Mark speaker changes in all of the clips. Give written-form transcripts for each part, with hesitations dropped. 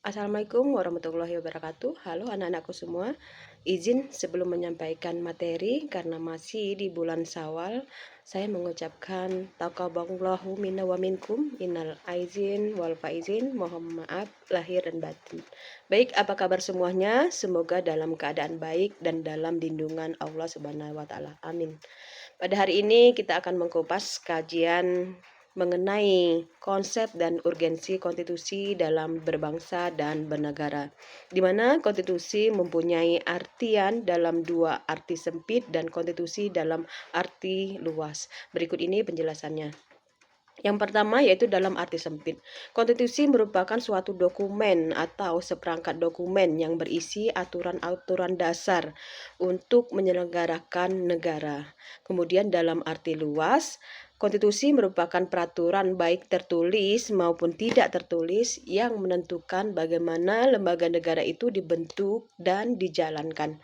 Speaker 1: Assalamualaikum warahmatullahi wabarakatuh. Halo anak-anakku semua. Izin sebelum menyampaikan materi karena masih di bulan Syawal, saya mengucapkan taqabbalallahu minna wa minkum innal aizin wal faizin. Mohon maaf lahir dan batin. Baik, apa kabar semuanya? Semoga dalam keadaan baik dan dalam lindungan Allah Subhanahu wa taala. Amin. Pada hari ini kita akan mengkupas kajian mengenai konsep dan urgensi konstitusi dalam berbangsa dan bernegara, di mana konstitusi mempunyai artian dalam dua arti sempit dan konstitusi dalam arti luas. Berikut ini penjelasannya. Yang pertama yaitu dalam arti sempit. Konstitusi merupakan suatu dokumen atau seperangkat dokumen yang berisi aturan-aturan dasar untuk menyelenggarakan negara. Kemudian dalam arti luas, konstitusi merupakan peraturan baik tertulis maupun tidak tertulis yang menentukan bagaimana lembaga negara itu dibentuk dan dijalankan.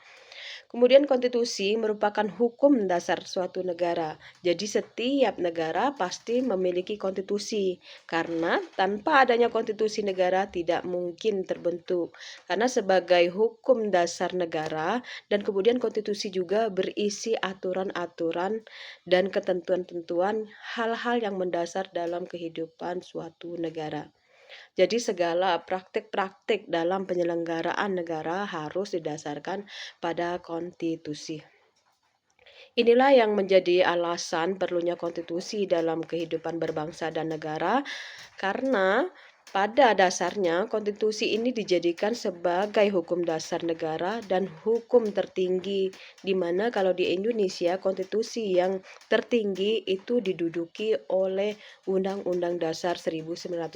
Speaker 1: Kemudian konstitusi merupakan hukum dasar suatu negara. Jadi setiap negara pasti memiliki konstitusi karena tanpa adanya konstitusi negara tidak mungkin terbentuk. Karena sebagai hukum dasar negara dan kemudian konstitusi juga berisi aturan-aturan dan ketentuan-tentuan hal-hal yang mendasar dalam kehidupan suatu negara. Jadi segala praktik-praktik dalam penyelenggaraan negara harus didasarkan pada konstitusi. Inilah yang menjadi alasan perlunya konstitusi dalam kehidupan berbangsa dan negara, karena pada dasarnya konstitusi ini dijadikan sebagai hukum dasar negara dan hukum tertinggi, di mana kalau di Indonesia konstitusi yang tertinggi itu diduduki oleh Undang-Undang Dasar 1945,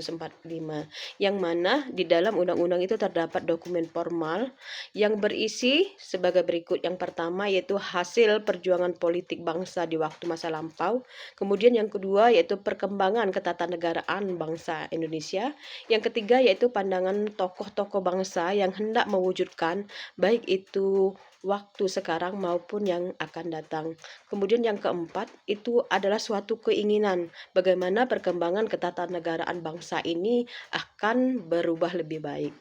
Speaker 1: yang mana di dalam undang-undang itu terdapat dokumen formal yang berisi sebagai berikut. Yang pertama yaitu hasil perjuangan politik bangsa di waktu masa lampau. Kemudian yang kedua yaitu perkembangan ketatanegaraan bangsa Indonesia. Yang ketiga yaitu pandangan tokoh-tokoh bangsa yang hendak mewujudkan baik itu waktu sekarang maupun yang akan datang. Kemudian yang keempat itu adalah suatu keinginan bagaimana perkembangan ketatanegaraan bangsa ini akan berubah lebih baik.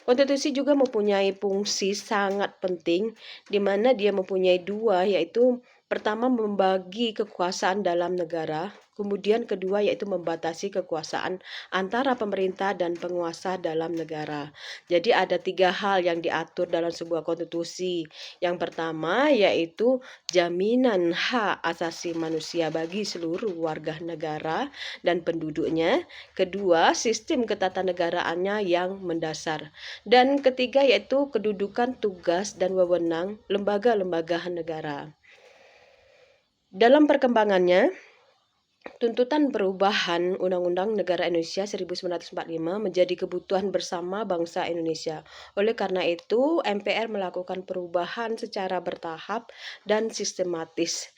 Speaker 1: Konstitusi juga mempunyai fungsi sangat penting di mana dia mempunyai dua, yaitu pertama membagi kekuasaan dalam negara, kemudian kedua yaitu membatasi kekuasaan antara pemerintah dan penguasa dalam negara. Jadi ada tiga hal yang diatur dalam sebuah konstitusi. Yang pertama yaitu jaminan hak asasi manusia bagi seluruh warga negara dan penduduknya. Kedua, sistem ketatanegaraannya yang mendasar. Dan ketiga yaitu kedudukan, tugas, dan wewenang lembaga-lembaga negara. Dalam perkembangannya, tuntutan perubahan Undang-Undang Negara Indonesia 1945 menjadi kebutuhan bersama bangsa Indonesia. Oleh karena itu, MPR melakukan perubahan secara bertahap dan sistematis.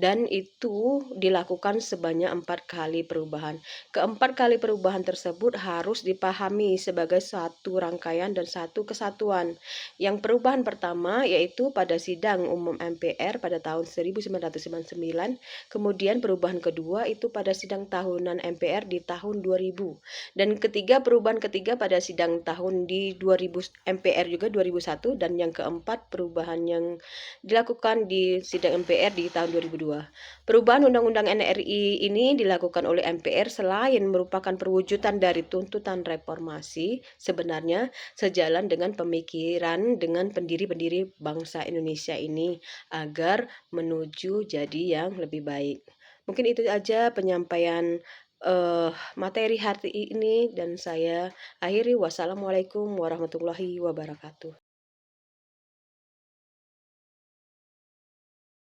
Speaker 1: Dan itu dilakukan sebanyak 4 kali perubahan. Keempat kali perubahan tersebut harus dipahami sebagai satu rangkaian dan satu kesatuan. Yang perubahan pertama yaitu pada sidang umum MPR pada tahun 1999, kemudian perubahan kedua itu pada sidang tahunan MPR di tahun 2000, dan perubahan ketiga pada sidang tahun di 2000 MPR juga 2001, dan yang keempat perubahan yang dilakukan di sidang MPR di tahun 2002. Perubahan Undang-Undang NRI ini dilakukan oleh MPR selain merupakan perwujudan dari tuntutan reformasi, sebenarnya sejalan dengan pemikiran dengan pendiri-pendiri bangsa Indonesia ini agar menuju jadi yang lebih baik. Mungkin itu aja penyampaian materi hari ini dan saya akhiri. Wassalamualaikum warahmatullahi wabarakatuh.